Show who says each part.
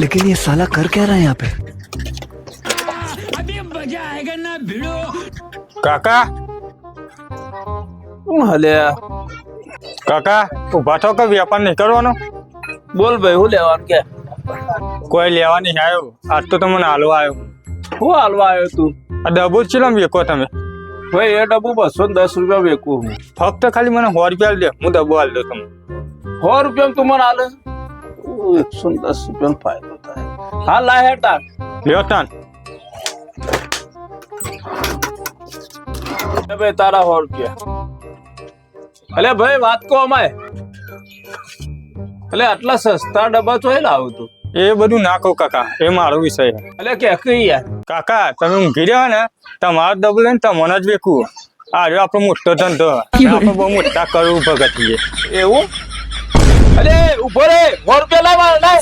Speaker 1: लेकिन ये साला कर क्या रहा है यहाँ पे?
Speaker 2: अभी मजा आएगा ना भिड़ो।
Speaker 3: કાકા
Speaker 4: શું હાલે
Speaker 3: કાકા ઉભા થો કે વેપાર નહીં કરવાનો
Speaker 4: બોલ ભાઈ હું લેવાનું કે
Speaker 3: કોઈ લેવા નહીં આવ્યો આજ તો તમને હાલવા આવ્યો
Speaker 4: હું હાલવા આવ્યો તું
Speaker 3: આ ડબ્બો જ ચેલો વેકો તમે
Speaker 4: ભાઈ એ ડબ્બુ 210 રૂપિયા વેકું હું
Speaker 3: ફક્ત ખાલી મને 100 રૂપિયા દે હું ડબ્બો હાલ દઉં તમને
Speaker 4: 100 રૂપિયા તું મને હાલે 110 રૂપિયાનો ફાયદો થાય હા લાય હેટા
Speaker 3: લ્યો તાન
Speaker 4: ભાઈ તારા 100 રૂપિયા અલે ભાઈ વાત કો અમાય અલે આટલા સસ્તા ડબ્બા ચોય લાવું તું
Speaker 3: એ બધું ના કહું કાકા એ મારો વિષય છે
Speaker 4: અલે કે કઈ યાર
Speaker 3: કાકા તમે ઊંઘી રહ્યા ને તમારો ડબ્બો લઈને તમને જ વેકવું આ રહ્યો આપણો મોટો ધંધો આપણે બહુ મોટા કરવું ભગત છીએ
Speaker 4: એવું અલે ઉભો રે 100 રૂપિયા લાવ